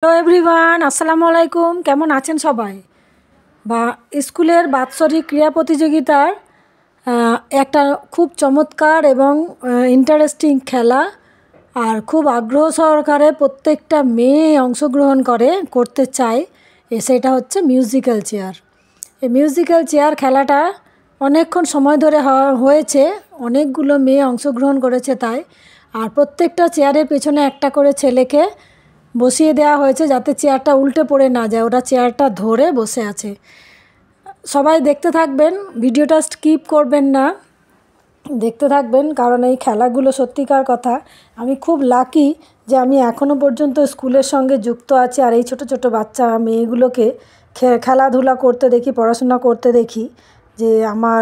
Hello everyone, আসসালামু আলাইকুম। কেমন আছেন সবাই? বা স্কুলের বাৎসরিক ক্রীড়া প্রতিযোগিতার একটা খুব চমৎকার এবং ইন্টারেস্টিং খেলা, আর খুব আগ্রহ সহকারে প্রত্যেকটা মেয়ে অংশগ্রহণ করতে চায়। সেটা হচ্ছে মিউজিক্যাল চেয়ার। এই মিউজিক্যাল চেয়ার খেলাটা অনেকক্ষণ সময় ধরে হয়েছে, অনেকগুলো মেয়ে অংশগ্রহণ করেছে তাই। আর প্রত্যেকটা চেয়ারের পেছনে একটা করে ছেলেকে বসিয়ে দেওয়া হয়েছে যাতে চেয়ারটা উল্টে পড়ে না যায়, ওরা চেয়ারটা ধরে বসে আছে। সবাই দেখতে থাকবেন, ভিডিওটা স্কিপ করবেন না, দেখতে থাকবেন, কারণ এই খেলাগুলো সত্যিকার কথা আমি খুব লাকি যে আমি এখনও পর্যন্ত স্কুলের সঙ্গে যুক্ত আছি। আর এই ছোট ছোট বাচ্চা মেয়েগুলোকে খেলাধুলা করতে দেখি, পড়াশোনা করতে দেখি। যে আমার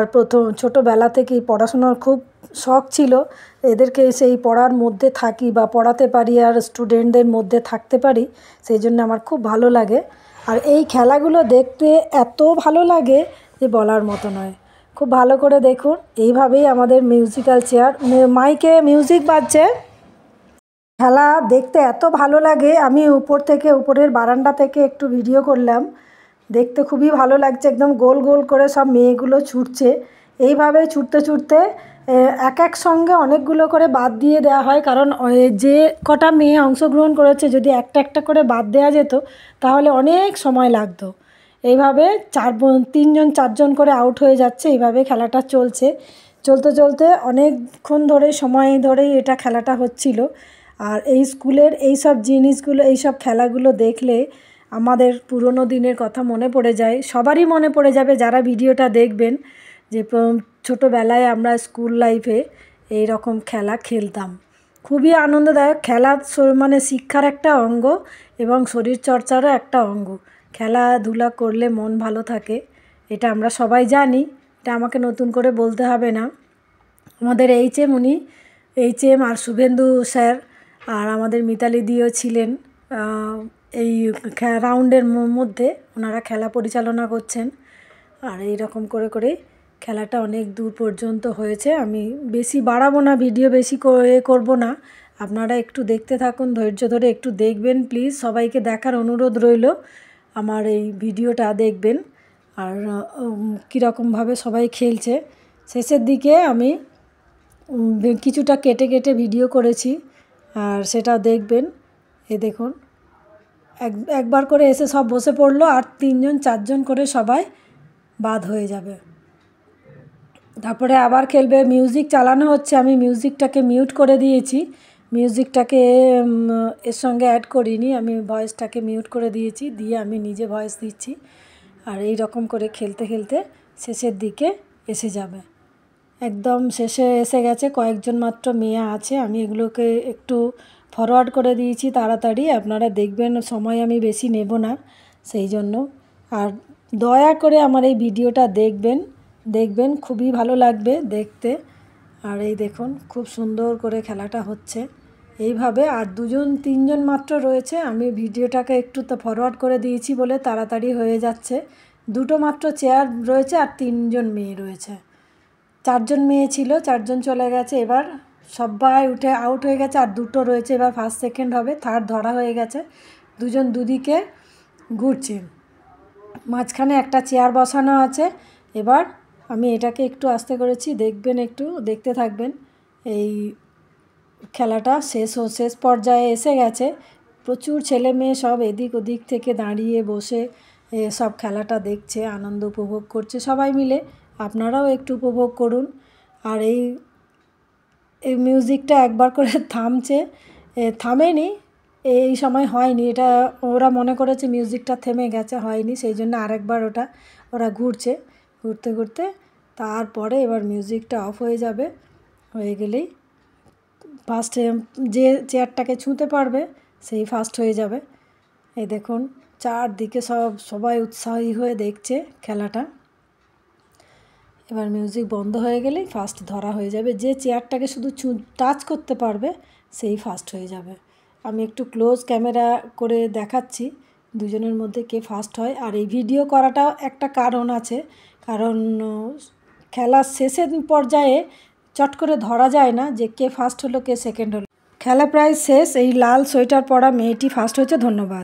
ছোটোবেলা থেকেই পড়াশোনার খুব শখ ছিল, এদেরকে সেই পড়ার মধ্যে থাকি বা পড়াতে পারি আর স্টুডেন্টদের মধ্যে থাকতে পারি, সেই জন্য আমার খুব ভালো লাগে। আর এই খেলাগুলো দেখতে এত ভালো লাগে যে বলার মতো নয়। খুব ভালো করে দেখুন, এইভাবেই আমাদের মিউজিক্যাল চেয়ার, মাইকে মিউজিক বাজছে, খেলা দেখতে এত ভালো লাগে। আমি উপরের বারান্দা থেকে একটু ভিডিও করলাম, দেখতে খুবই ভালো লাগছে। একদম গোল গোল করে সব মেয়েগুলো ছুটছে, এইভাবে ছুটতে ছুটতে এক সঙ্গে অনেকগুলো করে বাদ দিয়ে দেওয়া হয়, কারণ যে কটা মেয়ে অংশগ্রহণ করেছে যদি একটা একটা করে বাদ দেওয়া যেত তাহলে অনেক সময় লাগতো। এইভাবে 3জন 4জন করে আউট হয়ে যাচ্ছে, এইভাবে খেলাটা চলছে। চলতে চলতে অনেকক্ষণ ধরে সময় ধরেই এটা খেলাটা হচ্ছিল। আর এই স্কুলের এই সব জিনিসগুলো, এই সব খেলাগুলো দেখলে আমাদের পুরনো দিনের কথা মনে পড়ে যায়। সবারই মনে পড়ে যাবে যারা ভিডিওটা দেখবেন, যে ছোটোবেলায় আমরা স্কুল লাইফে এই রকম খেলা খেলতাম। খুবই আনন্দদায়ক খেলা, মানে শিক্ষার একটা অঙ্গ এবং শরীরচর্চারও একটা অঙ্গ। খেলাধুলা করলে মন ভালো থাকে, এটা আমরা সবাই জানি, এটা আমাকে নতুন করে বলতে হবে না। আমাদের এইচএম আর শুভেন্দু স্যার আর আমাদের মিতালি দিও ছিলেন এই রাউন্ডের মধ্যে, ওনারা খেলা পরিচালনা করছেন। আর এই রকম করে করে খেলাটা অনেক দূর পর্যন্ত হয়েছে। আমি বেশি বাড়াবো না, ভিডিও বেশি করব না, আপনারা একটু দেখতে থাকুন, ধৈর্য ধরে একটু দেখবেন প্লিজ। সবাইকে দেখার অনুরোধ রইল, আমার এই ভিডিওটা দেখবেন আর কীরকমভাবে সবাই খেলছে। শেষের দিকে আমি কিছুটা কেটে কেটে ভিডিও করেছি, আর সেটা দেখবেন। দেখুন, একবার করে এসে সব বসে পড়লো, আর 3জন 4জন করে সবাই বাদ হয়ে যাবে, তারপরে আবার খেলবে। মিউজিক চালানো হচ্ছে, আমি মিউজিকটাকে মিউট করে দিয়েছি, মিউজিকটাকে এর সঙ্গে অ্যাড করিনি, আমি ভয়েসটাকে মিউট করে দিয়েছি, দিয়ে আমি নিজে ভয়েস দিচ্ছি। আর এই রকম করে খেলতে খেলতে শেষের দিকে এসে যাবে, একদম শেষে এসে গেছে, কয়েকজন মাত্র মেয়ে আছে। আমি এগুলোকে একটু ফরওয়ার্ড করে দিয়েছি তাড়াতাড়ি, আপনারা দেখবেন, সময় আমি বেশি নেব না সেই জন্য। আর দয়া করে আমার এই ভিডিওটা দেখবেন, খুবই ভালো লাগবে দেখতে। আর এই দেখুন, খুব সুন্দর করে খেলাটা হচ্ছে এইভাবে। আর 2জন 3জন মাত্র রয়েছে, আমি ভিডিওটাকে একটু তো ফরওয়ার্ড করে দিয়েছি বলে তাড়াতাড়ি হয়ে যাচ্ছে। 2টো মাত্র চেয়ার রয়েছে আর 3জন মেয়ে রয়েছে। 4জন মেয়ে ছিল, 4জন চলে গেছে, এবার সবাই উঠে আউট হয়ে গেছে। আর 2টো রয়েছে, এবার ফার্স্ট সেকেন্ড হবে, থার্ড ধরা হয়ে গেছে। 2জন দুদিকে ঘুরছে, মাঝখানে একটা চেয়ার বসানো আছে। এবার আমি এটাকে একটু আস্তে করেছি, দেখবেন, একটু দেখতে থাকবেন। এই খেলাটা শেষ পর্যায়ে এসে গেছে, প্রচুর ছেলে মেয়ে সব এদিক ওদিক থেকে দাঁড়িয়ে বসে সব খেলাটা দেখছে, আনন্দ উপভোগ করছে সবাই মিলে। আপনারাও একটু উপভোগ করুন। আর এই মিউজিকটা একবার করে থামেনি, এই সময় হয়নি, এটা ওরা মনে করেছে মিউজিকটা থেমে গেছে, হয়নি, সেই জন্য আরেকবার ওরা ঘুরতে ঘুরতে তারপরে এবার মিউজিকটা অফ হয়ে যাবে। হয়ে গেলেই ফার্স্টে যে চেয়ারটাকে ছুঁতে পারবে সেই ফার্স্ট হয়ে যাবে। এই দেখুন, চারদিকে সবাই উৎসাহী হয়ে দেখছে খেলাটা। এবার মিউজিক বন্ধ হয়ে গেলেই ফার্স্ট ধরা হয়ে যাবে, যে চেয়ারটাকে শুধু টাচ করতে পারবে সেই ফার্স্ট হয়ে যাবে। আমি একটু ক্লোজ ক্যামেরা করে দেখাচ্ছি 2জনের মধ্যে কে ফার্স্ট হয়। আর এই ভিডিও করাটাও একটা কারণ আছে, কারণ খেলার শেষের পর্যায়ে চট করে ধরা যায় না যে কে ফার্স্ট হলো কে সেকেন্ড হলো। খেলা প্রায় শেষ, এই লাল সোয়েটার পরা মেয়েটি ফার্স্ট হয়েছে। ধন্যবাদ।